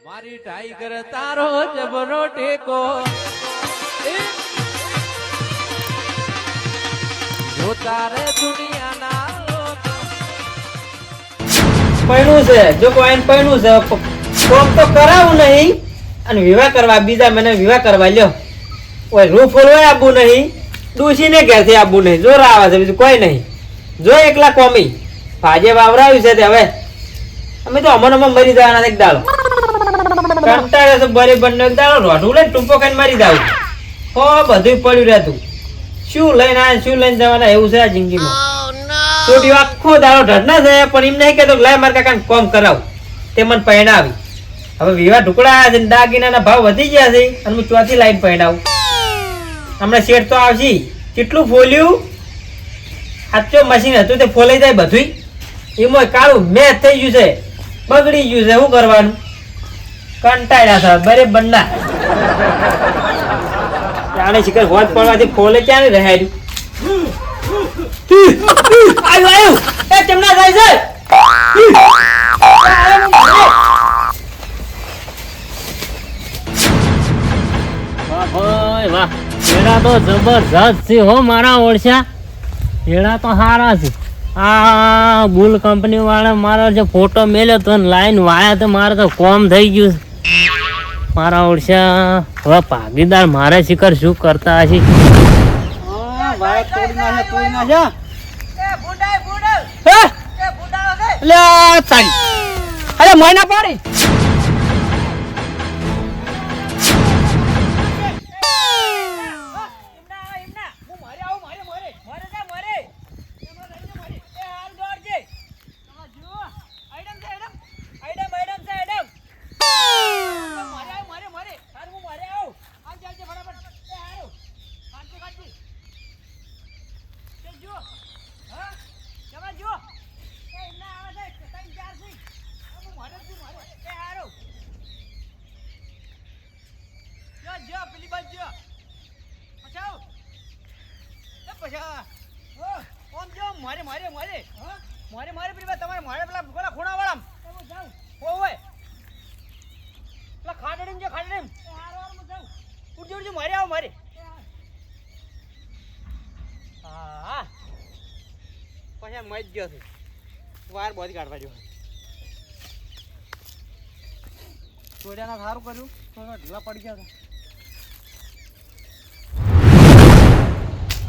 મારી ટાઈગર તારો જબરો ટેકો જો તારે દુનિયાના પૈણું છે જો કોઈ પૈણું છે કોમ તો કરાવું નહીં અને વિવાહ કરવા બીજા મને વિવાહ કરવા લ્યો ઓય રૂ ફોલવાય આબુ નહીં ડૂસીને ઘેરથી આબુ નહીં જોર આવે છે બીજું કોઈ નહીં જો એકલા કોમી ભાજે વાવરાવ્યું છે તે હવે અમે તો અમન મરી જવાના એક દાડો કંટાળે છે બરી બંને એક દાડો રોઢું લઈને ટૂંપો ખાઈને મરી જાવ હો બધું પડ્યું રહેતું શું લઈને આ શું લઈને જવાના એવું છે આ જિંદગીમાં છોટી આખો દાડો ઢડના છે પણ એમ નહીં કહેતો લાય મારા કાકાને કોમ કરાવ તે મને પહેણાવી હવે વિવાહ ઢુકડા છે દાગીનાના ભાવ વધી ગયા છે અને હું ચોથી લાઈન પહેણાવું હમણાં શેઠ તો આવશે કેટલું ફોલ્યું સાચો મશીન હતું તે ફોલાઈ જાય બધું એમાં કાળું મેચ થઈ ગયું છે બગડી ગયું છે શું કરવાનું કંટાળ્યા છે બરે બંના જાણે શિખર હોત પડવાથી ફોલે ક્યાં રહ્યા આવ્યું એ ચમના થાય છે વાહ વાહ એડા તો જબરજસ્ત છે હો મારા ઓળશા એડા તો હારા છે આ બુલ કંપની વાળા મારો જે ફોટો મેલ્યો તો લાઈન વાયા તો મારે તો કોમ થઈ ગયું મારા ઓળશા હવે ભાગીદાર મારે શિખર શું કરતા હશે અરે મોયના પાડી વાર બધી કાઢવા જો ચોર્યાના સારું કર્યું થોડા ઢીલા પડી ગયા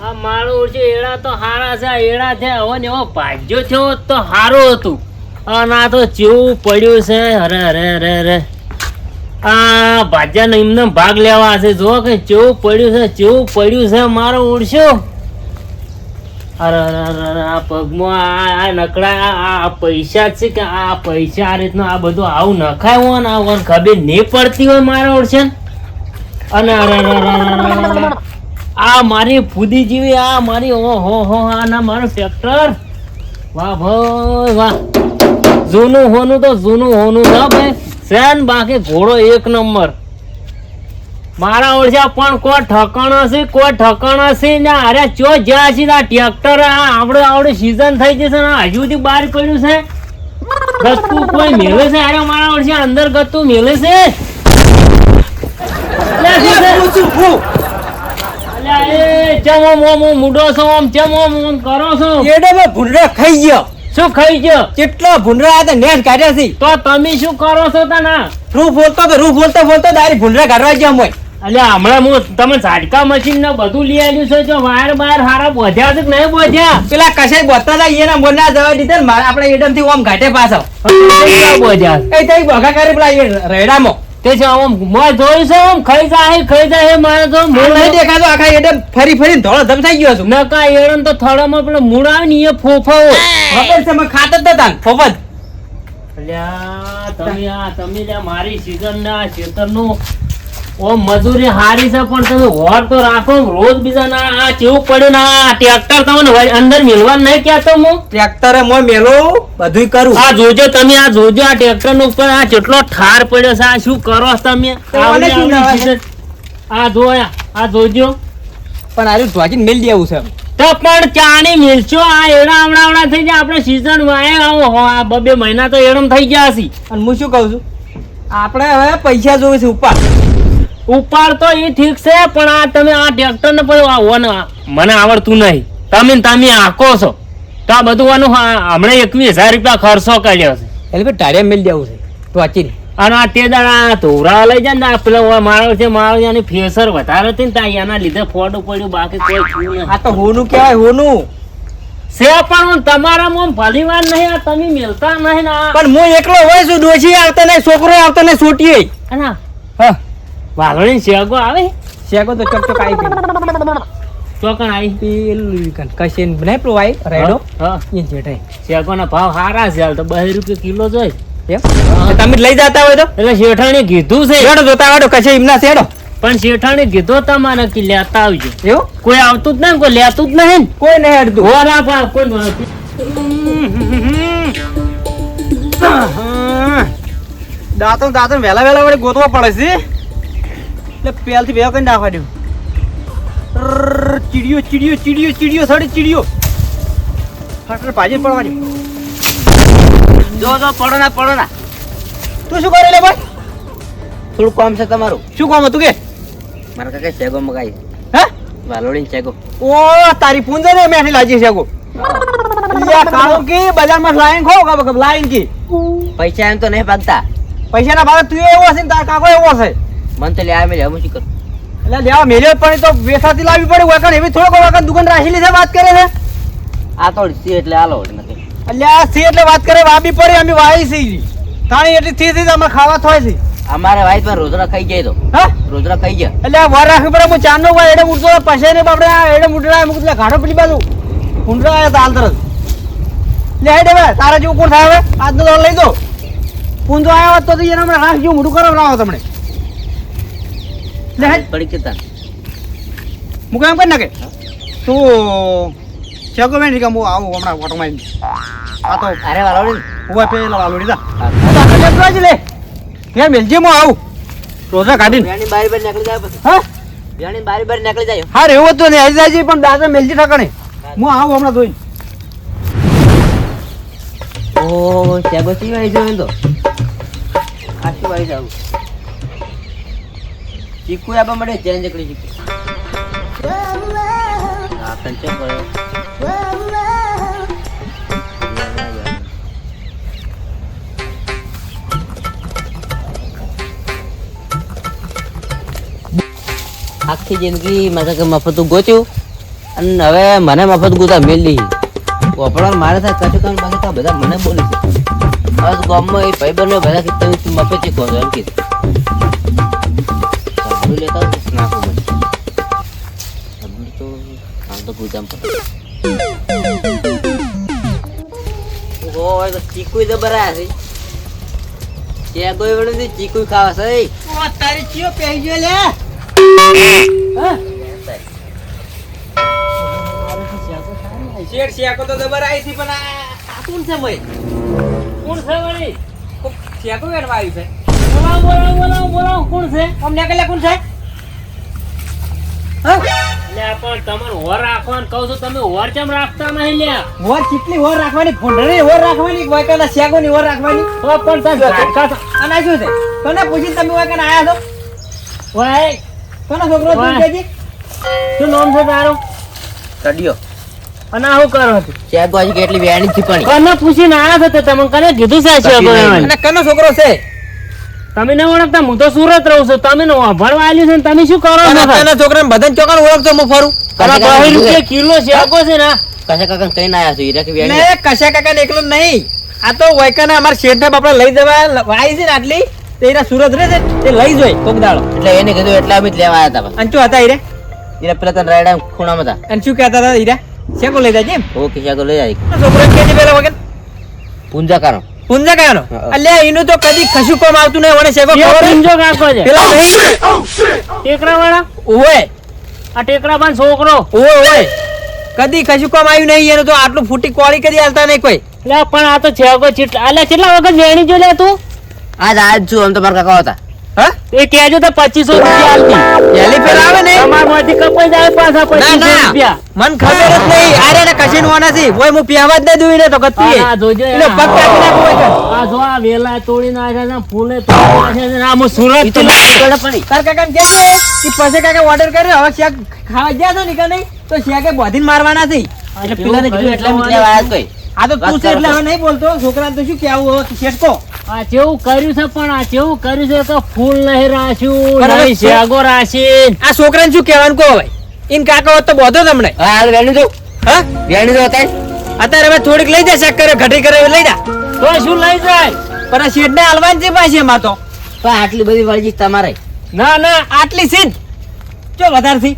આ મારું ઓળશે એડા તો હારા છે એડા છે હવે ને એવો ભાગ્યો થયો તો સારું હતું અને આ તો ચેવું પડ્યું છે અરે અરે અરે અરે આ ભાજ્યાને એમને ભાગ લેવા હશે જો કે ચેવું પડ્યું છે મારો ઓળશો અરે અરે અરે આ પગમાં આ નકડા આ પૈસા છે કે આ પૈસા આ રીતનું આ બધું આવું નખાય હોય ને આ ખબર નહીં પડતી હોય મારા ઓળશે અને અરે અરે આ મારી ફૂદી જેવી આ મારી ઓહો આ ના મારું ટ્રેક્ટર વાહ ભાઈ વાહ જૂનું હોનું તો જૂનું હોનું ના ભાઈ સેન બાકી ઘોડો એક નંબર મારા ઓળશા પણ કોઈ ઠકાણા છે ને અરે ચો જ્યાં છે આ ટ્રેક્ટર આવડે સીઝન થઈ જશે ને હજુ સુધી બહાર પડ્યું છે ગત્તું કોઈ મેલે છે અરે મારા ઓળશા અંદર ગત્તું મેલે છે ખાઈ ગયો શું ખાઈ ગયો કેટલો ભૂંડરા આ નેટ કાઢ્યા છે તો તમે શું કરો છો તા રૂ ફોલતો દારી ભૂંડરા કાઢવા ગયા મોય અલ્યા હમણાં હું તમે ઝાટકા મશીન ને બધું લઈ આવ્યું છે જો વાયર બાયર હારા બોધ્યા છે કે નહીં બોધ્યા પેલા કશાય બોતા હતા એના મોરના જવા દીધા ને મારે આપણે એડમ થી ઓમ ઘાટે પાછો બોધ્યા એ તઈ ભગા કરે પેલા રેડામાં તે છે આમ મોય જોયું છે આમ ખાઈ જાય મારે તો નહીં દેખાતો આખા એડમ ફરી ધોળો ધમ થઈ ગયો છું નકા એડમ તો થડામાં પેલો મૂળ આવે ને એ ફોફા હોય ખબર છે મેં ખાત જ હતા ફોફત અલ્યા તમે મારી સીઝન ના ખેતર નું ઓ મજૂરી હારી છે પણ તમે હોર તો રાખો રોજ બીજા ના આ કેવું પડે ને આ ટ્રેક્ટર તમને અંદર મેલવા નહીં કહેતો હું ટ્રેક્ટરે મોય મેલો બધું કરું આ જોજો તમે આ ટ્રેક્ટર નો ઉપર આ કેટલો ઠાર પડ્યો છે આ શું કરો તમે આ જોજો પણ આરે ધ્વાજીને મેલ દેવું છે તો પણ ચાણી મિલશો આ એડા આવડા થઈ જાય આપણે સીઝન વાય આવો આ 2 મહિના તો એડમ થઈ ગયા હશે અને હું શું કહું છું આપણે હવે પૈસા જોવે છે ઉપાડ તો એ ઠીક છે પણ આ તમે આ ટ્રેક્ટર ને પણ મને આવડતું નહીં. તમે આકો છો તો આ બધું હમણાં 21,000 રૂપિયા ખર્ચો કર્યો છે. એટલે ભાઈ ટાળિયા મેલ જવું છે તો વાંચી અને આ તે દાડા ધોરા લઈ જાય ને પેલો મારો છે એની ફેસર વધારે હતી ને ત્યાં એના લીધે ફોડું પડ્યું બાકી કોઈ થયું નહીં. આ તો હોનું કહેવાય હોનું છે પણ તમારામાં ભલી વાર નહીં આ તમે મેલતા નહીં ને પણ હું એકલો હોય છું ડોશી આવતા નહીં છોકરો આવતા નહીં છોટીએ હા વાલોડી શેગો આવે શેકો તો ચોક આવી ગઈ ચોકણ આવી પેલું કશે નહીં પેલો આવી રેડો હા એ જેઠાઈ શેગો ના ભાવ સારા છે હાલ તો 2 રૂપિયા કિલો જોઈ એમ તમે લઈ જતા હોય તો એટલે શેઠાણી કીધું છે શેડો જોતા આવડો કશે એમના શેડો પણ શેઠાણી કીધું તમારે કે લેતા આવજો એવું કોઈ આવતું જ નહીં કોઈ લેતું જ નહીં કોઈ નહીં અડધું હોરા પા કોઈ દાંતો વહેલા વડે ગોતવા પડે છે એટલે પેલથી ભેગો કરી નાખવા દઉં ચીડિયો સડી ચીડિયો ફાટલ ભાજી પડવાની જો પડો ના તું શું કરે લે ભાઈ થોડું કામ છે તમારું. શું કામ હતું કે મારા કાકા શેગો મગાઈ હે વાલોડીને શેગો. ઓ તારી પૂંજે ને મેઠી લાજી છે કો યા કાળો કે બજારમાં લાઈન ખો કે લાઈન કી પૈસા એમ તો નહીં ભાગતા. પૈસા ના ભાવે તું એવો હશે ને તારા કાકો એવો હશે મન તો લે આ મેં હું શું કરું. એટલે લેવા મેલ્યો પણ તો વેસાથી લાવવી પડે વખત એવી થોડોક વખત દુકાન રાખેલી છે વાત કરે છે આ તો સી એટલે આલો નથી. એટલે આ સી એટલે વાત કરે વાબી પડે અમે વાઈ સી તાણી એટલી થી અમે ખાવા થોય છે અમારે વાઈફ પર રોજડા ખાઈ જાય તો હા રોજડા ખાઈ ગયા. એટલે આ વાર રાખવી પડે હું ચાંદનો ભાઈ એડે ઉઠતો પૈસા ને બાપડે આ એડે મુઠડા મુક એટલે ઘાડો પેલી બાજુ ઊંડરા આવ્યા તાલ તરત લે હેડે હવે તારા જેવું કોણ થાય હવે આજનો દોર લઈ દો પૂંજો આવ્યો તો એને હમણાં રાખ જેવું મોઢું કરાવરાવો તમને લે હેડ પડી કે તાન મુકા એમ કરી નાખે તું ચેકો મેં હું આવું હમણાં ઓટો મારી આ તો અરે વાલોડી ઉભા પેલા વાલોડી દા લે યાર મેલજી હું આવું રોજા કાઢીને બિયાણી બારી બારી નીકળી જાય પછી હા બિયાણી બારી બારી નીકળી જાય. હા એવું તો નહીં જાય પણ દાદા મેલજી ઠકાણે હું આવું હમણાં જોઈ ઓ શેગો સી વાઈ જો તો આ શું વાઈ જાવ ચીકુ આપવા મળે ચેન્જ કરી ચીકુ આ કંચે પડે આખી જિંદગી મારે કે મફત ગોચ્યું અને હવે મને મફત ગોતા મેલી વપરાણ મારે થાય કશું કામ બાકી તો બધા મને બોલી છે બસ ગામમાં એ ભાઈબંધો બધા કે તમે મફત ચીકો છો એમ કીધું સબલું લેતા હોય તો નાખો મને સબલું તો આમ તો પૂજામ પડે તો ચીકુ તો બરાબર છે ત્યાં કોઈ વડે નથી ચીકુ ખાવા છે તારી ચિયો પહેરી ગયો લે શેર શેકો તો જબર આવી હતી પણ આ કોણ છે ભાઈ કોણ છે વળી શેકો વેરવા આવી છે બોલાવ કોણ છે અમને કલે કોણ છે લે પણ તમારે હોર રાખવાનું કહું છું તમે હોર કેમ રાખતા નહીં લે વર કેટલી વર રાખવાની ફોંડણી વર રાખવાની વાયકાના શેકો ની વર રાખવાની તો પણ તમે ઝાટકા અને શું છે તને પૂછી તમે વાયકાના આયા છો ઓય કોનો છોકરો તું કેજી શું નામ છે તારું કડિયો અને આ શું કરો છો ચેક હજી કેટલી વેણી ચીપણી કને પૂછીને આયા છો તમે કને કીધું છે અને કનો છોકરો છે તમે ન ઓળખતા હું તો સુરત રહું છું તમે ભણવા આવ્યું છે ને તમે શું કરો છો કના છોકરાને બધાને ચોકન ઓળખતો હું ફરું તમારા 2 રૂપિયા કિલો શેકો છે ને કશે કાકા કઈ ના આયા છો હીરા કે વેણી ને કશા કાકા એકલો નહીં આ તો વાયકાના અમાર શેઠને બાપડા લઈ જવા વાઈ છે ને આટલી તે એના સુરત રહે છે તે લઈ જોઈ કોક દાડો એટલે એને કીધું એટલા અમે જ લેવા આવ્યા હતા અને શું હતા હીરે હીરા પેલા તને રાયડા ખૂણામાં હતા અને શું કહેતા હતા હીરા શેકો લઈ જાય એમ ઓકે શાકો લઈ જાય છોકરો કેજી પેલા વગર પૂંજા કાનો પુંજા કાનો અલ્યા એનું તો કદી કશું કામ આવતું નહીં વણે શેકો કેવો ખબર સમજો કાકો છે પેલા ટેકરા વાળા ઓય આ ટેકરા બાન છોકરો ઓય કદી કશું કામ આવ્યું નહીં એનું તો આટલું ફૂટી કોળી કદી હાલતા નહીં કોઈ લે પણ આ તો છેકો ચીટલા અલ્યા કેટલા વખત વેણી જો લે તું આજ છું આમ તો મારા કાકા હતા હા એ કહેજો તો 2500 રૂપિયા આલતી. પહેલી ફેર આવે ને તમારમાંથી કપાઈ જાય પાછા 2500 ના રૂપિયા. મન ખબર જ નહીં આરે ને કશી નો નથી ઓય હું પહેવા જ દે દુઈ ને તો કત્તી આ જોજો એનો પગ કાપી નાખો હોય કર. આ જો આ વેલા તોડી નાખ્યા છે, ફૂલે તોડી નાખ્યા છે. આ હું સુરત તો થી લાવવું પડે પડી. તાર કાકા કે પછી કાકા ઓર્ડર કર્યો હવે શેક ખાવા ગયા છો ને કે નહીં તો શેકે બોધીને મારવાના છે એટલે પેલાને કીધું એટલે મેં લેવા આયા જ કોઈ. આ તો તું છે એટલે હવે નહીં બોલતો છોકરાને તો શું કેવું હવે શેઠ કો આ કેવું કર્યું છે પણ આ કેવું કર્યું છે કે ફૂલ નહીં રાખ્યું, પણ હવે નહીં શેગો રાશી. આ છોકરાને શું કહેવાનું કહો હવે ઇન કાકા હોત તો બોધો તમને હા હાલ વેણી દઉં. હા વેણી દઉં અત્યારે. અત્યારે હવે થોડીક લઈ જા ચેક કરે ઘટી કરે લઈ જા તો શું લઈ જાય? પણ આ શેઠને હાલવાની છે પાછી એમાં તો તો આટલી બધી વળગી તમારે. ના ના આટલી સીધ ચો વધારથી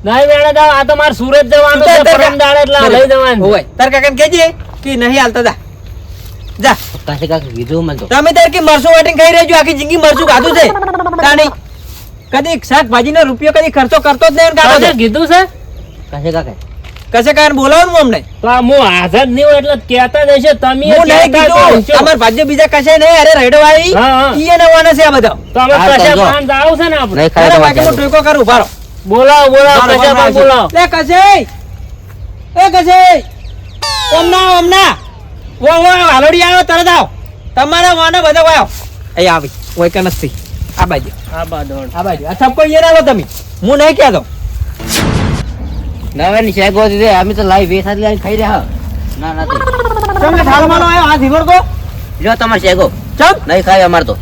નહીં વેણે દાવ. આ તો મારે સુરત જવાનું છે પરમ દાડે એટલે આ લઈ જવાનું. હોય તાર કાકાને કહેજે કે નહીં હાલતા જા જા કાશે કાકા કીધું મને તો. તમે તાર કે મરસું વાટીને ખાઈ રહેજો આખી જિંદગી મરસું ખાધું છે તાણી કદી શાકભાજીનો રૂપિયો કદી ખર્ચો કરતો જ નહીં કાકા કાશે કીધું છે કાશે કાકા. કશે કારણે બોલાવવાનું અમને તો આ હું હાજર નહીં હોય એટલે કહેતા જ હશે. તમે હું નહીં કીધું અમાર ભાગ્ય બીજા કશે નહીં અરે રડો આવી હા, હા. ઈ નવાના છે આ બધા તો અમે હા, કશા તો જો. પાન જાવ છે ને આપણે. નહીં ખાય અરે તો બાકી હું વાંચે. ટેકો કરું ભારો બોલાવો બોલાવો કશા પાન બોલાવો. લે કશે એ કશે ઓમના વો હાલોડી આવ્યો તરત આવ તમારા વાના બધા વાયો અહીં આવી ઓય કે નથી આ બાજુ આ બાદોડ. આ બાજુ આ થપ્પો ઈ ના લો તમે હું નહીં કહેતો નવાની શેગો દીધે અમે તો લાઈ વેસાથી લાઈને ખાઈ રહ્યા. ના નથી. તમને થાળો માલો આવ્યો હાથ હિવર કો લ્યો તમારે શેગો. ચમ નહીં ખાય અમારે તો.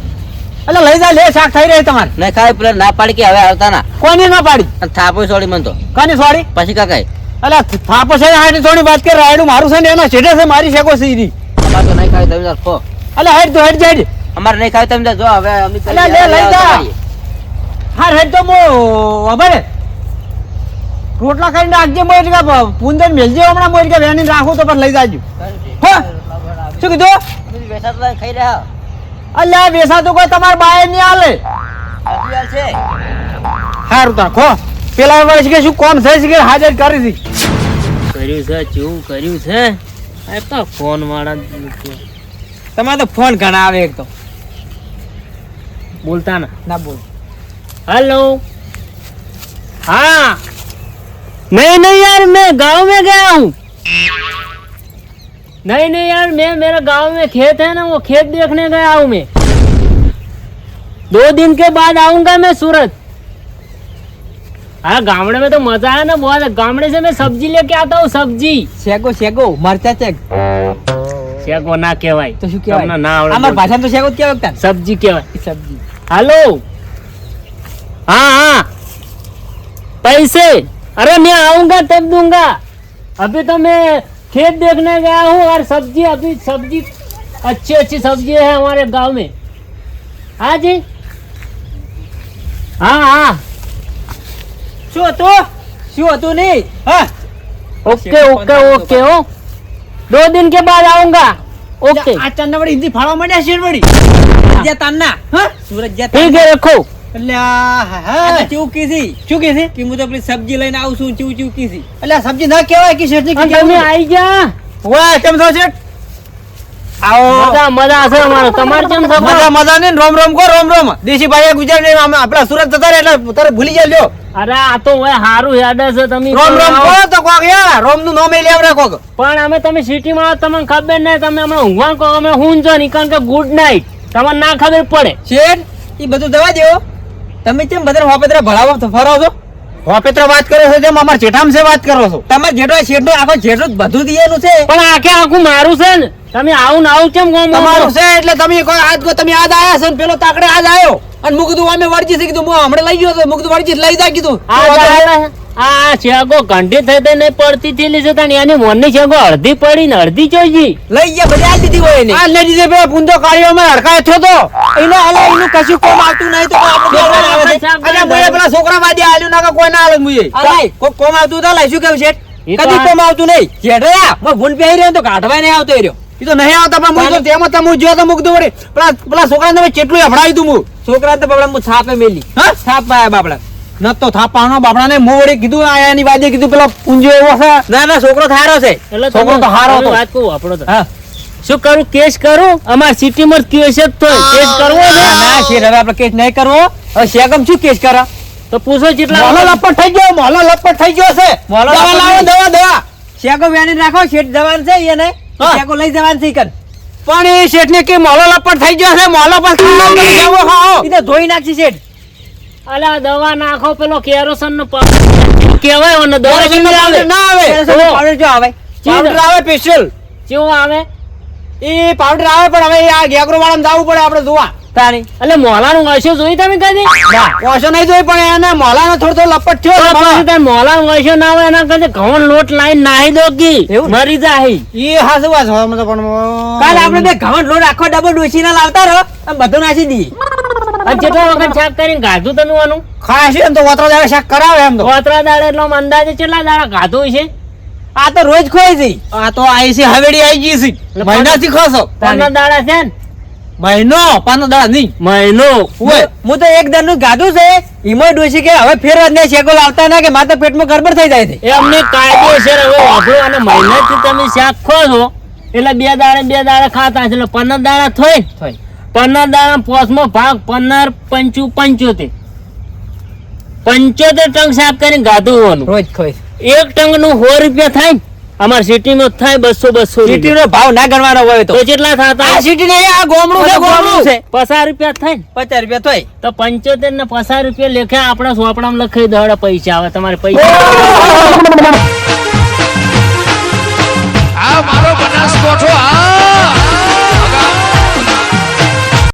એટલે લઈ જા લે શાક થઈ રહી તમારે નહીં ખાય પેલા ના પાડી કે હવે આવતા ના. કોની ના પાડી અને થાપો છોડી મને તો. કોની સોરી પછી કાકા એટલે થાપો છે હાડી થોડી વાત કે રાયડું મારું છે ને એનો છેડે છે મારી શેકો સીધી અમારે તો નહીં ખાય તમે તાર ખો. એટલે હેડ તો હેડ જાય અમારે નહીં ખાય તમે તાર જો હવે અમે તો અલા, લે, લઈ જા. હા હેડ તો મો અબરે રોટલા ખાઈને રાખજે મોય કે પુંદર મેલજે હમણાં મોય કે વેની રાખું તો પણ લઈ જાજો હા શું કીધું અમે વેસાથી લાઈને ખાઈ રહ્યા. અલ્યા વેસા તો કોઈ તમાર બાય નહીં આલે હજી હાલ છે. હારું તા ખો પેલા વર્ષ કે શું કોમ થઈ છે કે હાજર કરી હતી કર્યું છે કેવું કર્યું છે? આ તો ફોન વાળા તમારે તો ફોન ઘણા આવે એક તો બોલતા ના. ના બોલ हेलो हाँ नहीं यार मैं गांव में गया हूँ. नहीं यार मैं मेरा गांव में खेत है ना वो खेत देखने गया हूँ मैं. 2 दिन के बाद आऊंगा मैं सूरत. हाँ गामड़े में तो मजा है ना बहुत. गामड़े से मैं सब्जी लेके आता हूँ सब्जी. શેગો મરચા ચેક શેકો ના કહેવાય તો શું તમને કહેવાય ના આવડે અમાર ભાષામાં તો શેગો જ કહેવાય તાન સબ્જી કહેવાય. સબ્જી हेलो हाँ पैसे अरे मैं आऊंगा तब दूंगा. अभी तो मैं खेत देखने गया हूँ और सब्जी अभी सब्जी अच्छी सब्जी है हमारे गांव में. हाँ जी हाँ શું હતું નહીં હા ओके ओके ओके ओ 2 दिन के बाद आऊंगा. ओके આ ચાંદા વળી હિન્દી ફાળવા માંડ્યા શેર વળી જ્યાં તાનના હા સુરત જ્યાં ठीक है रखो. એટલે હા ચૂ કીધી શું કીધી કે હું તો પેલી સબ્જી લઈને આવું છું ચૂ કીધી એટલે આ સબ્જી ના કહેવાય કે શેઠ અને તમે આવી જા. વાહ કેમ છો શેઠ આવો મજા છે અમારો. તમારે કેમ છો? મજા ને રોમ રોમ કો રોમ દેશી ભાઈ ગુજરાત આપડા સુરત જતા રહે એટલે તારે ભૂલી જાય લ્યો અરે આ તો હવે હારું યાદ છે તમે રોમ કો તો કોક યાર રોમ નું નામ લે આવરે કોક પણ અમે તમે સિટી માં તમને ખબર નહીં. તમે હમણાં ઊંઘવા કહો અમે હું જો નહીં કારણ કે ગુડ નાઇટ તમને ના ખબર પડે. શેઠ ઈ બધું દવા દેવો તમે કેમ બધા હોપેત્રા ભણાવો ફરો છો હોપેત્રા વાત કરો છો જેમ અમાર જેઠામ છે વાત કરો છો તમાર જેઠો શેઠ નો આખો જેઠો બધું દિયેલું છે પણ આખે આખું મારું છે ને. તમે આવું ને આવું કેમ ગોમ તમારું છે એટલે તમે તમે આજ આયા છો ને પેલો તાકડે આજ આયો અને મું કીધું અમે વળજી છે કીધું હું હમણાં લઈ ગયો તો મું કીધું વળજી લઈ જા કીધું આ શેગો ઘંટી થઈ થઈ નહીં પડતી થયેલી છે તાણી એની મોરની શેગો અડધી પડી ને અડધી ચોજી લઈ ગયા બધી આ દીધી હોય ને આ લઈ દીધે બે પુંદો કાળીઓ માં હરકાય થયો તો એનો હાલે એનું કશું કોમ આવતું નહીં તો અલ્યા મોય પેલા છોકરા વાડી આલ્યું ના કોઈ ના આલે મુએ કોઈ કોમ આવતું તો લઈ શું કેવું છે કદી કોમ આવતું નહીં જેઠયા મો ભૂલ પહેરી રહ્યો તો કાઢવાય નહીં આવતો રહ્યો ઈ તો નહીં આવતા પણ હું તો તેમાં તમે જો તો મુકદો વડે પેલા છોકરાને તમે કેટલું હફડાવી તું હું છોકરા તો બાપડા હું છાપે મેલી હા છાપ પાયા બાપડા નતો થાપાનો બાપડાને મોવડી કીધું આયાની વાદે કીધું પેલો પુંજો એવો છે ના છોકરો થારો છે એટલે છોકરો તો હારો હતો વાત કહું આપણો તો હા શું કરું કેસ કરું અમાર સિટી માં કેસ જ તો કેસ કરવો છે ના શેર હવે આપણે કેસ નહીં કરવો. હવે શેકમ શું કેસ કરે? તો પૂછો કેટલા મોલો લપટ થઈ ગયો, મોલો લપટ થઈ ગયો છે. મોલો દવા લપટ લાવો, થઈ- દવા દવા. શેકો વેણી રાખો, શેઠ જવાન છે એને. હા. શેકો લઈ જવાન છે ઈ કન. પણ એ શેઠને કે મોલો લપટ થઈ ગયો છે, મોલો પર ખાવા તમે જાઓ ખાઓ. ઈ તો ધોઈ નાખશે શેઠ. અલા દવા નાખો પેલો કેરોસન નો પાવડર કેવાય ઓને દવા કેરોસીનનો powder ના આવે. ઓ. powder જો આવે. powder આવે special. કેવો આવે ઈ powder આવે પણ હવે આ ગેગરો વાળામાં જાવું પડે આપણે જોવા. તાણી. એટલે મોલાનું વૈશ્યો જોઈ તમે કદી ના, ઓછો નહીં જોઈ પણ એને મોલાનો થોડો થોડો લપટ થયો છે તો મામા. પછી તાર મોલાનું વૈશ્યો ના હોય એના કરતા ઘઉં લોટ લાઈન નાહી દો કી એવું? મરી જાય ઈ હાસુ વાત હોય મને તો પણ કાલ આપણે બે ઘઉં લોટ આખો ડબ્બો ડોસીને લાવતા રહો અને બધું નાસી દઈએ. અને કેટલા વખત શાક કરીને ગાધું તમે આનું ખાસી એમ તો વતરો દાડે શાક કરાવે એમ તો. કોતરા દાડે એટલે આમ અંદાજે કેટલા દાડા ગાધું છે આ તો રોજ ખોઈ જઈ. આ તો આઈ છે હવેડી આઈ ગઈ છે. એટલે મહિનાથી ખાશો. 15 દાડા છે ને મહિનો 15 દાડા નહીં. મહિનો ઓય હું તો એક દરનું ગાધું છે ઈમોય ડોસી કે હવે ફેર જ ને શેકો લાવતા ના કે માતા પેટમાં ગડબડ થઈ જાય છે. એ અમને કાયદેસર હવે વાપરો અને મહિનાથી તમે શાક ખો છો એટલે 2 દાડા ખાતા છે એટલે 15 દાડા થોય થોય. 15 દાડા પોસમો ભાગ 15 પંચું 75 ટંક શાક કરીને ગાધું હોવાનું રોજ ખોઈ. એક ટંક નું 100 રૂપિયા થાય ને? અમાર સિટી માં થાય 200 સિટીનો ભાવ ના ગણવાનો હોય તો. તો કેટલા થતા આ સિટી નહીં, આ ગોમડું છે, ગોમડું છે. 50 રૂપિયા થાય ને 50 રૂપિયા થોય. તો 75 ને 50 રૂપિયા લેખે આપણા સોપડામાં લખાઈ દો પૈસા આવે તમારે પૈસા